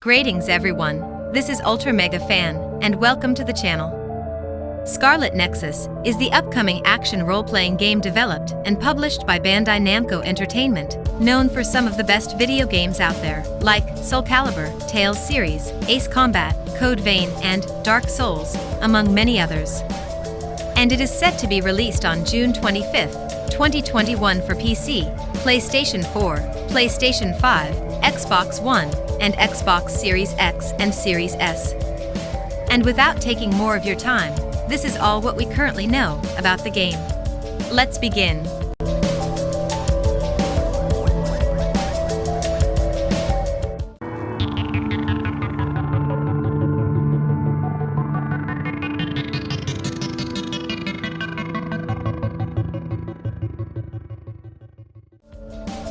Greetings everyone, this is Ultra Mega Fan, and welcome to the channel. Scarlet Nexus is the upcoming action role-playing game developed and published by Bandai Namco Entertainment, known for some of the best video games out there, like Soul Calibur, Tales series, Ace Combat, Code Vein, and Dark Souls, among many others. And it is set to be released on June 25th, 2021 for PC, PlayStation 4, PlayStation 5, Xbox One, and Xbox Series X and Series S. And without taking more of your time, this is all what we currently know about the game. Let's begin.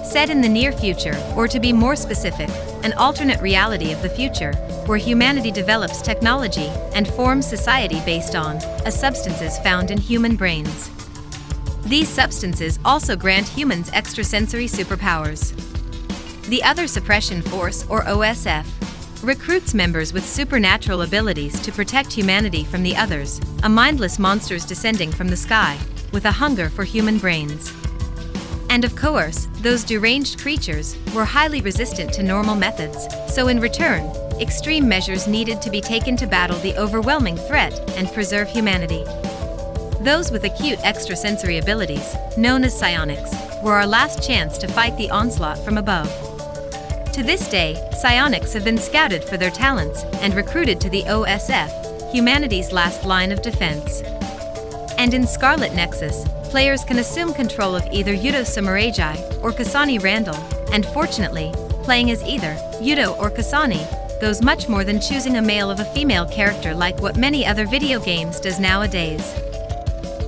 Set in the near future, or to be more specific, an alternate reality of the future, where humanity develops technology and forms society based on substances found in human brains. These substances also grant humans extrasensory superpowers. The Other Suppression Force, or OSF, recruits members with supernatural abilities to protect humanity from the Others, a mindless monsters descending from the sky, with a hunger for human brains. And of course, those deranged creatures were highly resistant to normal methods, so in return, extreme measures needed to be taken to battle the overwhelming threat and preserve humanity. Those with acute extrasensory abilities, known as psionics, were our last chance to fight the onslaught from above. To this day, psionics have been scouted for their talents and recruited to the OSF, humanity's last line of defense. And in Scarlet Nexus, players can assume control of either Yudo Sumeragi or Kasane Randall, and fortunately, playing as either Yudo or Kasane goes much more than choosing a male of a female character like what many other video games does nowadays.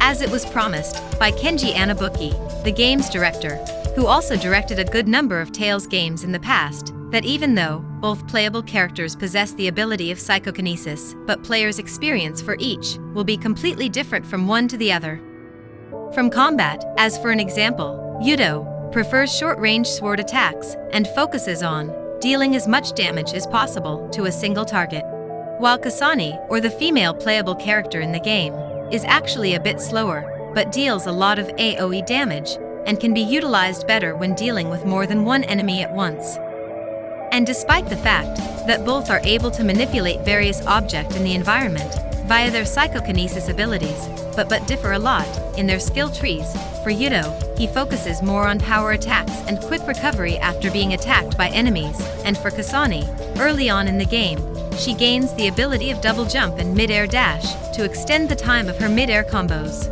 As it was promised by Kenji Anabuki, the game's director, who also directed a good number of Tales games in the past, that even though both playable characters possess the ability of psychokinesis, but players' experience for each will be completely different from one to the other. From combat, as for an example, Yudo prefers short-range sword attacks and focuses on dealing as much damage as possible to a single target, while Kasane, or the female playable character in the game, is actually a bit slower, but deals a lot of AoE damage and can be utilized better when dealing with more than one enemy at once. And despite the fact that both are able to manipulate various objects in the environment via their psychokinesis abilities, but differ a lot in their skill trees. For Yudo, he focuses more on power attacks and quick recovery after being attacked by enemies, and for Kasane, early on in the game, she gains the ability of double jump and mid-air dash to extend the time of her mid-air combos.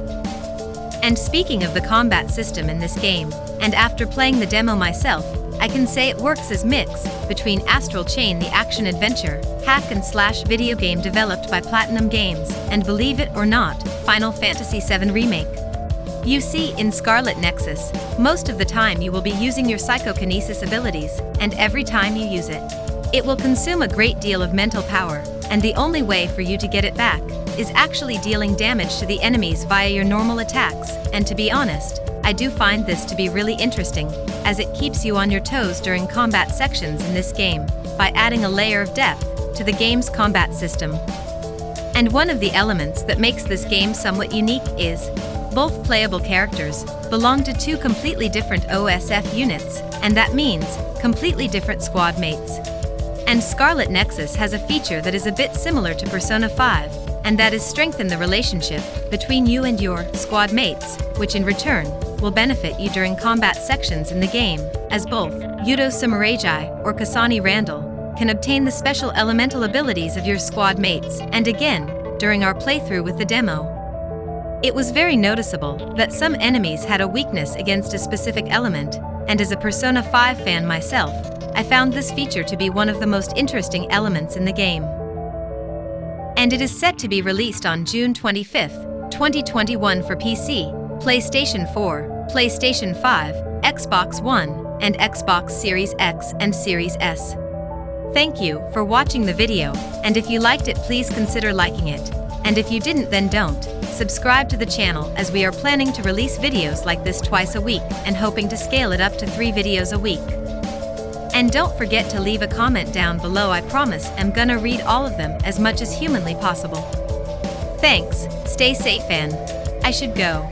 And speaking of the combat system in this game, and after playing the demo myself, I can say it works as mix between Astral Chain, the action-adventure, hack-and-slash video game developed by Platinum Games, and believe it or not, Final Fantasy VII Remake. You see, in Scarlet Nexus, most of the time you will be using your psychokinesis abilities, and every time you use it, it will consume a great deal of mental power, and the only way for you to get it back is actually dealing damage to the enemies via your normal attacks, and to be honest, I do find this to be really interesting, as it keeps you on your toes during combat sections in this game, by adding a layer of depth to the game's combat system. And one of the elements that makes this game somewhat unique is, both playable characters belong to two completely different OSF units, and that means completely different squad mates. And Scarlet Nexus has a feature that is a bit similar to Persona 5, and that is strengthen the relationship between you and your squad mates, which in return will benefit you during combat sections in the game, as both Yudo Sumeragi or Kasane Randall can obtain the special elemental abilities of your squad mates, and again, during our playthrough with the demo, it was very noticeable that some enemies had a weakness against a specific element, and as a Persona 5 fan myself, I found this feature to be one of the most interesting elements in the game. And it is set to be released on June 25th, 2021 for PC, PlayStation 4, PlayStation 5, Xbox One, and Xbox Series X and Series S. Thank you for watching the video, and if you liked it, please consider liking it. And if you didn't, then don't. Subscribe to the channel, as we are planning to release videos like this twice a week and hoping to scale it up to 3 videos a week. And don't forget to leave a comment down below. I promise I'm gonna read all of them as much as humanly possible. Thanks, stay safe and I should go.